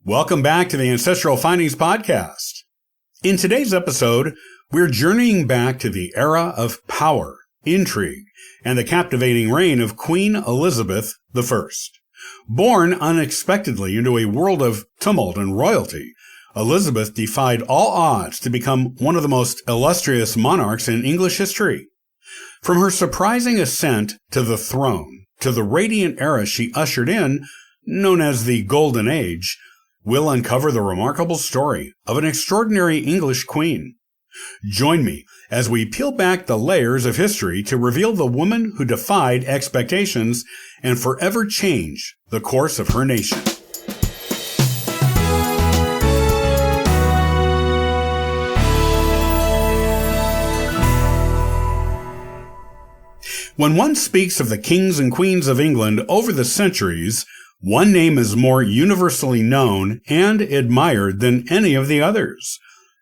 Welcome back to the Ancestral Findings Podcast. In today's episode, we're journeying back to the era of power, intrigue, and the captivating reign of Queen Elizabeth I. Born unexpectedly into a world of tumult and royalty, Elizabeth defied all odds to become one of the most illustrious monarchs in English history. From her surprising ascent to the throne, to the radiant era she ushered in, known as the Golden Age, we'll uncover the remarkable story of an extraordinary English queen. Join me as we peel back the layers of history to reveal the woman who defied expectations and forever changed the course of her nation. When one speaks of the kings and queens of England over the centuries, one name is more universally known and admired than any of the others.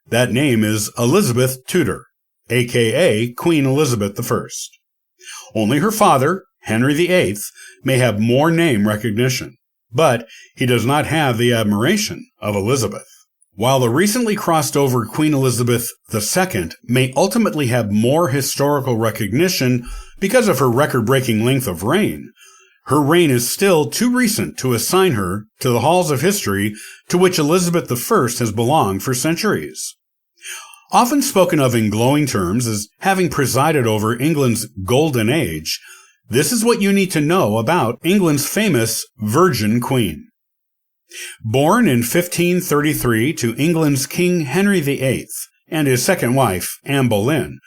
That name is Elizabeth Tudor, aka Queen Elizabeth I. Only her father, Henry VIII, may have more name recognition, but he does not have the admiration of Elizabeth. While the recently crossed over Queen Elizabeth II may ultimately have more historical recognition because of her record-breaking length of reign, her reign is still too recent to assign her to the halls of history to which Elizabeth I has belonged for centuries. Often spoken of in glowing terms as having presided over England's Golden Age, this is what you need to know about England's famous Virgin Queen. Born in 1533 to England's King Henry VIII and his second wife, Anne Boleyn,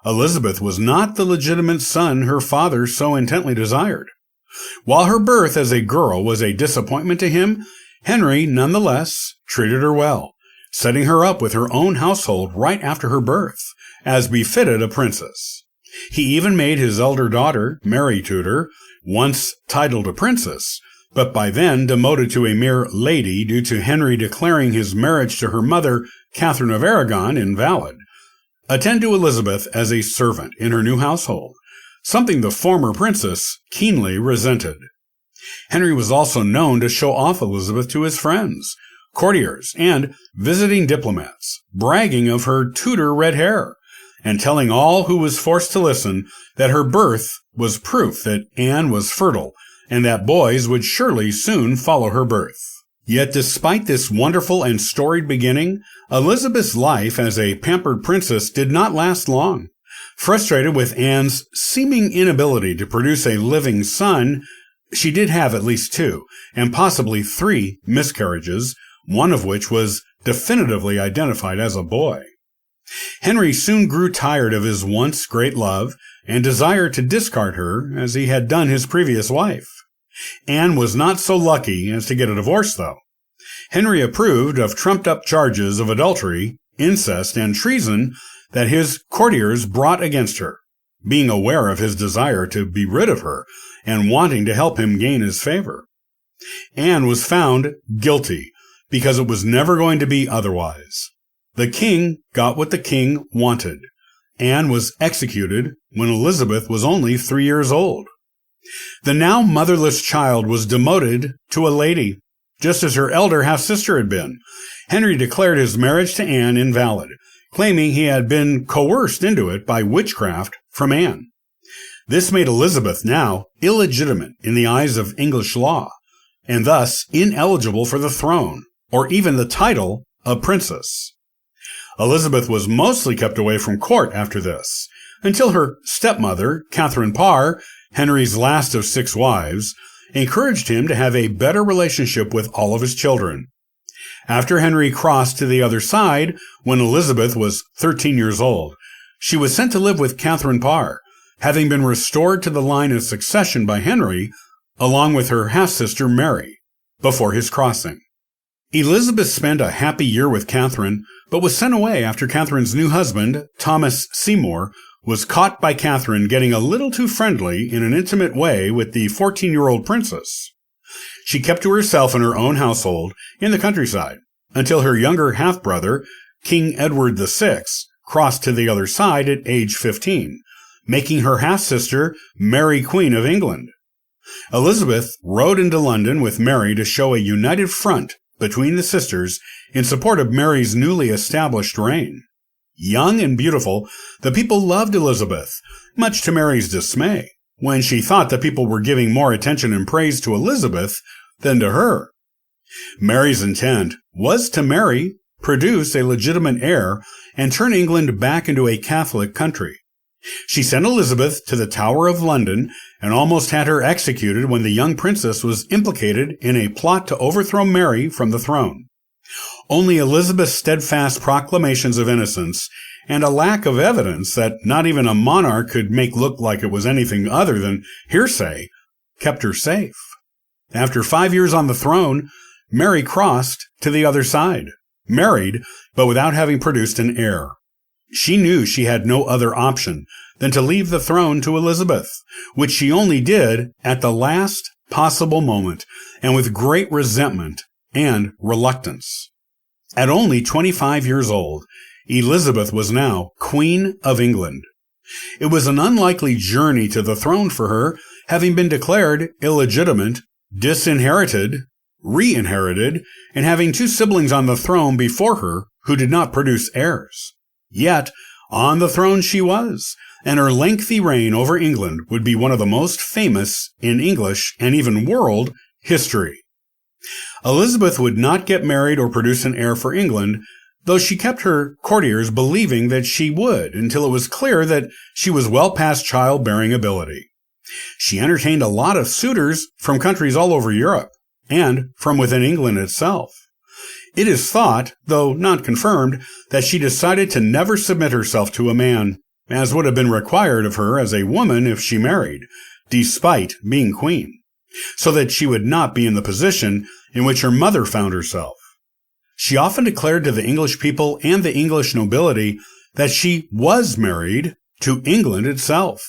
Elizabeth was not the legitimate son her father so intently desired. While her birth as a girl was a disappointment to him, Henry nonetheless treated her well, setting her up with her own household right after her birth, as befitted a princess. He even made his elder daughter, Mary Tudor, once titled a princess, but by then demoted to a mere lady due to Henry declaring his marriage to her mother, Catherine of Aragon, invalid, attend to Elizabeth as a servant in her new household, something the former princess keenly resented. Henry was also known to show off Elizabeth to his friends, courtiers, and visiting diplomats, bragging of her Tudor red hair, and telling all who was forced to listen that her birth was proof that Anne was fertile and that boys would surely soon follow her birth. Yet despite this wonderful and storied beginning, Elizabeth's life as a pampered princess did not last long. Frustrated with Anne's seeming inability to produce a living son, she did have at least 2, and possibly 3 miscarriages, one of which was definitively identified as a boy. Henry soon grew tired of his once great love and desired to discard her as he had done his previous wife. Anne was not so lucky as to get a divorce, though. Henry approved of trumped-up charges of adultery, incest, and treason that his courtiers brought against her, being aware of his desire to be rid of her and wanting to help him gain his favor. Anne was found guilty because it was never going to be otherwise. The king got what the king wanted. Anne was executed when Elizabeth was only 3 years old. The now motherless child was demoted to a lady, just as her elder half-sister had been. Henry declared his marriage to Anne invalid, claiming he had been coerced into it by witchcraft from Anne. This made Elizabeth now illegitimate in the eyes of English law, and thus ineligible for the throne, or even the title of princess. Elizabeth was mostly kept away from court after this, until her stepmother, Catherine Parr, Henry's last of 6 wives, encouraged him to have a better relationship with all of his children. After Henry crossed to the other side, when Elizabeth was 13 years old, she was sent to live with Catherine Parr, having been restored to the line of succession by Henry, along with her half-sister Mary, before his crossing. Elizabeth spent a happy year with Catherine, but was sent away after Catherine's new husband, Thomas Seymour, was caught by Catherine getting a little too friendly in an intimate way with the 14-year-old princess. She kept to herself in her own household in the countryside until her younger half-brother, King Edward VI, crossed to the other side at age 15, making her half-sister Mary Queen of England. Elizabeth rode into London with Mary to show a united front between the sisters in support of Mary's newly established reign. Young and beautiful, the people loved Elizabeth, much to Mary's dismay, when she thought the people were giving more attention and praise to Elizabeth than to her. Mary's intent was to marry, produce a legitimate heir, and turn England back into a Catholic country. She sent Elizabeth to the Tower of London and almost had her executed when the young princess was implicated in a plot to overthrow Mary from the throne. Only Elizabeth's steadfast proclamations of innocence and a lack of evidence that not even a monarch could make look like it was anything other than hearsay kept her safe. After 5 years on the throne, Mary crossed to the other side, married, but without having produced an heir. She knew she had no other option than to leave the throne to Elizabeth, which she only did at the last possible moment and with great resentment and reluctance. At only 25 years old, Elizabeth was now Queen of England. It was an unlikely journey to the throne for her, having been declared illegitimate, disinherited, re-inherited, and having two siblings on the throne before her who did not produce heirs. Yet, on the throne she was, and her lengthy reign over England would be one of the most famous in English and even world history. Elizabeth would not get married or produce an heir for England, though she kept her courtiers believing that she would until it was clear that she was well past childbearing ability. She entertained a lot of suitors from countries all over Europe and from within England itself. It is thought, though not confirmed, that she decided to never submit herself to a man, as would have been required of her as a woman if she married, despite being queen, so that she would not be in the position in which her mother found herself. She often declared to the English people and the English nobility that she was married to England itself.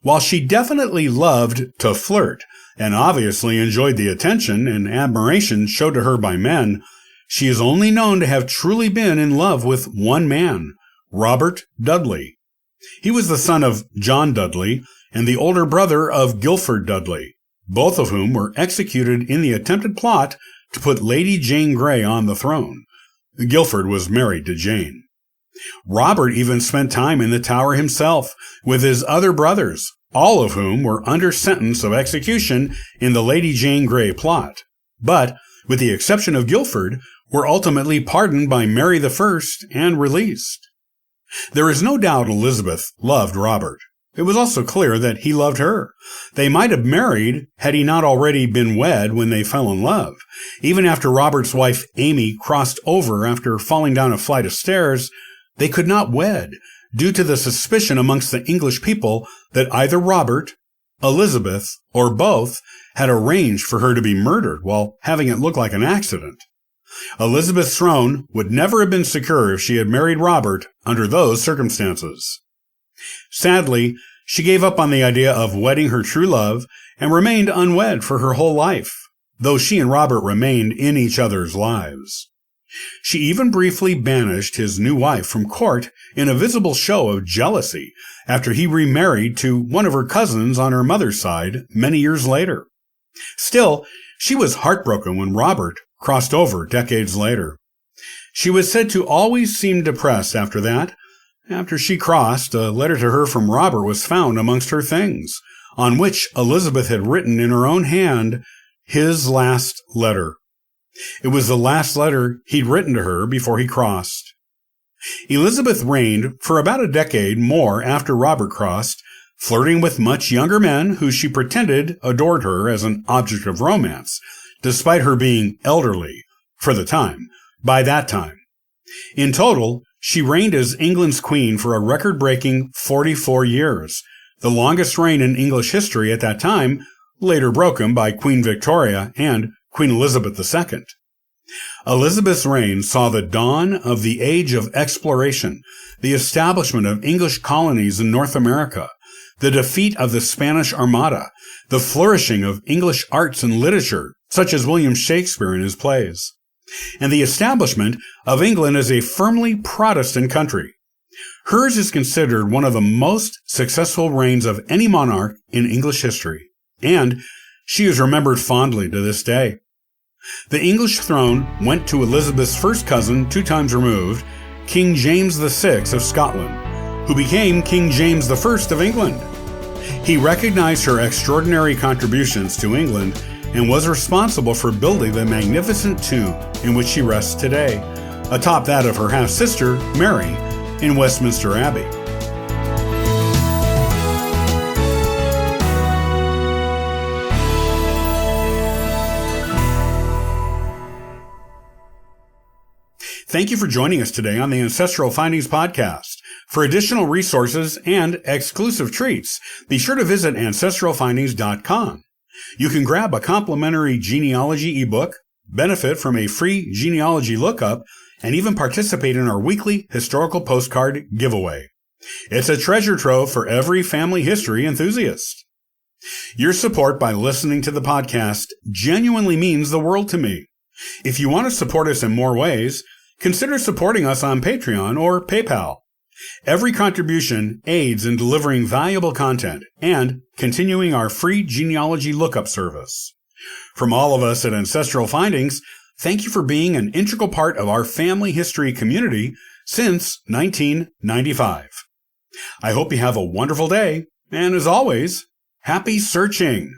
While she definitely loved to flirt, and obviously enjoyed the attention and admiration showed to her by men, she is only known to have truly been in love with one man, Robert Dudley. He was the son of John Dudley and the older brother of Guilford Dudley, both of whom were executed in the attempted plot to put Lady Jane Grey on the throne. Guilford was married to Jane. Robert even spent time in the Tower himself with his other brothers, all of whom were under sentence of execution in the Lady Jane Grey plot, but, with the exception of Guilford, were ultimately pardoned by Mary I and released. There is no doubt Elizabeth loved Robert. It was also clear that he loved her. They might have married had he not already been wed when they fell in love. Even after Robert's wife Amy crossed over after falling down a flight of stairs, they could not wed, due to the suspicion amongst the English people that either Robert, Elizabeth, or both had arranged for her to be murdered while having it look like an accident. Elizabeth's throne would never have been secure if she had married Robert under those circumstances. Sadly, she gave up on the idea of wedding her true love and remained unwed for her whole life, though she and Robert remained in each other's lives. She even briefly banished his new wife from court in a visible show of jealousy after he remarried to one of her cousins on her mother's side many years later. Still, she was heartbroken when Robert crossed over decades later. She was said to always seem depressed after that. After she crossed, a letter to her from Robert was found amongst her things, on which Elizabeth had written in her own hand his last letter. It was the last letter he'd written to her before he crossed. Elizabeth reigned for about a decade more after Robert crossed, flirting with much younger men who she pretended adored her as an object of romance, despite her being elderly, for the time, by that time. In total, she reigned as England's queen for a record-breaking 44 years, the longest reign in English history at that time, later broken by Queen Victoria and Queen Elizabeth II. Elizabeth's reign saw the dawn of the age of exploration, the establishment of English colonies in North America, the defeat of the Spanish Armada, the flourishing of English arts and literature, such as William Shakespeare in his plays, and the establishment of England as a firmly Protestant country. Hers is considered one of the most successful reigns of any monarch in English history, and she is remembered fondly to this day. The English throne went to Elizabeth's first cousin, 2 times removed, King James VI of Scotland, who became King James I of England. He recognized her extraordinary contributions to England and was responsible for building the magnificent tomb in which she rests today, atop that of her half-sister, Mary, in Westminster Abbey. Thank you for joining us today on the Ancestral Findings Podcast. For additional resources and exclusive treats, be sure to visit ancestralfindings.com. You can grab a complimentary genealogy ebook, benefit from a free genealogy lookup, and even participate in our weekly historical postcard giveaway. It's a treasure trove for every family history enthusiast. Your support by listening to the podcast genuinely means the world to me. If you want to support us in more ways, consider supporting us on Patreon or PayPal. Every contribution aids in delivering valuable content and continuing our free genealogy lookup service. From all of us at Ancestral Findings, thank you for being an integral part of our family history community since 1995. I hope you have a wonderful day, and as always, happy searching!